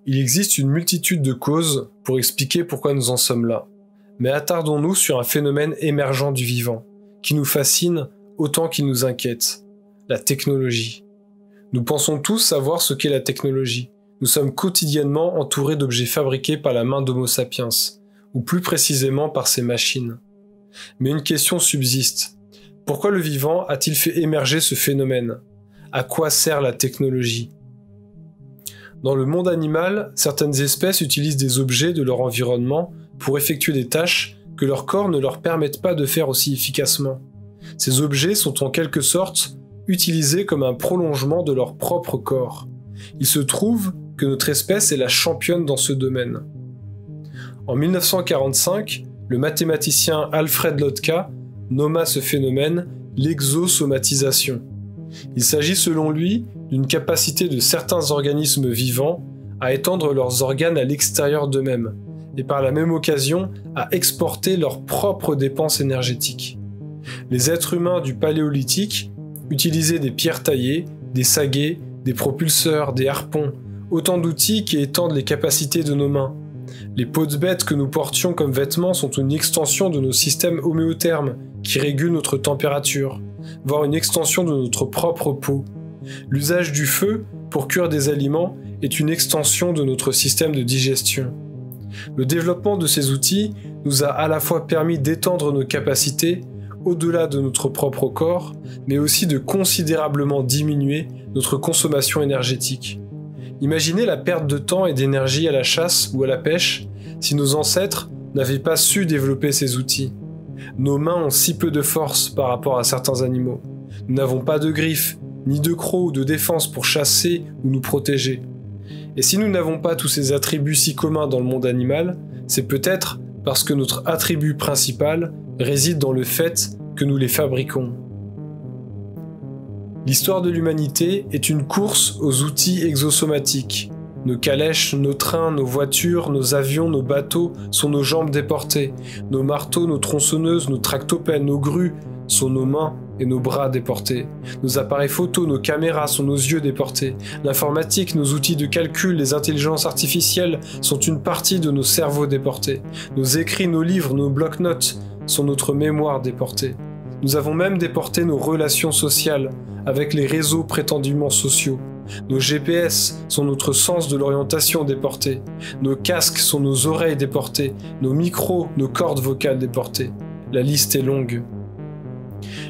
Il existe une multitude de causes pour expliquer pourquoi nous en sommes là. Mais attardons-nous sur un phénomène émergent du vivant, qui nous fascine autant qu'il nous inquiète, la technologie. Nous pensons tous savoir ce qu'est la technologie. Nous sommes quotidiennement entourés d'objets fabriqués par la main d'Homo sapiens, ou plus précisément par ces machines. Mais une question subsiste. Pourquoi le vivant a-t-il fait émerger ce phénomène? À quoi sert la technologie? Dans le monde animal, certaines espèces utilisent des objets de leur environnement pour effectuer des tâches que leur corps ne leur permettent pas de faire aussi efficacement. Ces objets sont en quelque sorte utilisés comme un prolongement de leur propre corps. Il se trouve que notre espèce est la championne dans ce domaine. En 1945, le mathématicien Alfred Lotka nomma ce phénomène l'exosomatisation. Il s'agit selon lui d'une capacité de certains organismes vivants à étendre leurs organes à l'extérieur d'eux-mêmes et par la même occasion à exporter leurs propres dépenses énergétiques. Les êtres humains du Paléolithique utilisaient des pierres taillées, des saguets, des propulseurs, des harpons, autant d'outils qui étendent les capacités de nos mains. Les peaux de bêtes que nous portions comme vêtements sont une extension de nos systèmes homéothermes qui régulent notre température, voire une extension de notre propre peau. L'usage du feu pour cuire des aliments est une extension de notre système de digestion. Le développement de ces outils nous a à la fois permis d'étendre nos capacités au-delà de notre propre corps, mais aussi de considérablement diminuer notre consommation énergétique. Imaginez la perte de temps et d'énergie à la chasse ou à la pêche si nos ancêtres n'avaient pas su développer ces outils. Nos mains ont si peu de force par rapport à certains animaux. Nous n'avons pas de griffes, ni de crocs ou de défense pour chasser ou nous protéger. Et si nous n'avons pas tous ces attributs si communs dans le monde animal, c'est peut-être parce que notre attribut principal réside dans le fait que nous les fabriquons. L'histoire de l'humanité est une course aux outils exosomatiques. Nos calèches, nos trains, nos voitures, nos avions, nos bateaux sont nos jambes déportées. Nos marteaux, nos tronçonneuses, nos tractopelles, nos grues sont nos mains et nos bras déportés. Nos appareils photo, nos caméras sont nos yeux déportés. L'informatique, nos outils de calcul, les intelligences artificielles sont une partie de nos cerveaux déportés. Nos écrits, nos livres, nos bloc-notes sont notre mémoire déportée. Nous avons même déporté nos relations sociales avec les réseaux prétendument sociaux. Nos GPS sont notre sens de l'orientation déporté. Nos casques sont nos oreilles déportées. Nos micros, nos cordes vocales déportées. La liste est longue.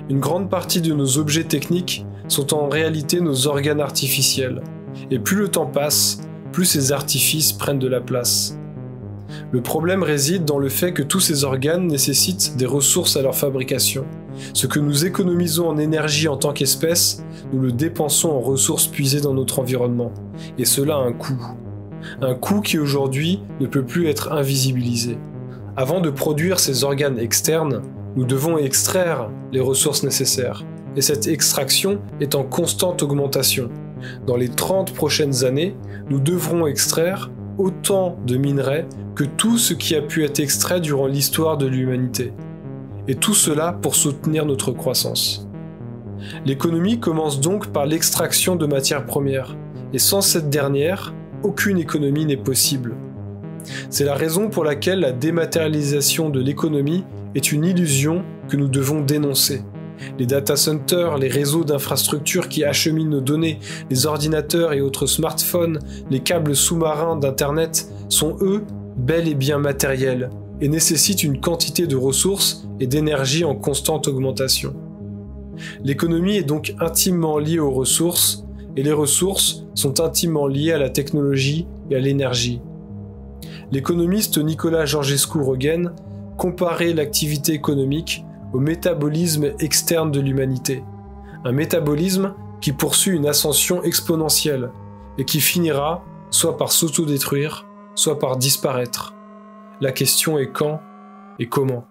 Une grande partie de nos objets techniques sont en réalité nos organes artificiels. Et plus le temps passe, plus ces artifices prennent de la place. Le problème réside dans le fait que tous ces organes nécessitent des ressources à leur fabrication. Ce que nous économisons en énergie en tant qu'espèce, nous le dépensons en ressources puisées dans notre environnement. Et cela a un coût. Un coût qui aujourd'hui ne peut plus être invisibilisé. Avant de produire ces organes externes, nous devons extraire les ressources nécessaires. Et cette extraction est en constante augmentation. Dans les 30 prochaines années, nous devrons extraire autant de minerais que tout ce qui a pu être extrait durant l'histoire de l'humanité. Et tout cela pour soutenir notre croissance. L'économie commence donc par l'extraction de matières premières, et sans cette dernière, aucune économie n'est possible. C'est la raison pour laquelle la dématérialisation de l'économie est une illusion que nous devons dénoncer. Les data centers, les réseaux d'infrastructures qui acheminent nos données, les ordinateurs et autres smartphones, les câbles sous-marins d'Internet sont eux bel et bien matériels et nécessitent une quantité de ressources et d'énergie en constante augmentation. L'économie est donc intimement liée aux ressources et les ressources sont intimement liées à la technologie et à l'énergie. L'économiste Nicolas Georgescu-Roegen comparait l'activité économique au métabolisme externe de l'humanité. Un métabolisme qui poursuit une ascension exponentielle et qui finira soit par s'autodétruire, soit par disparaître. La question est quand et comment.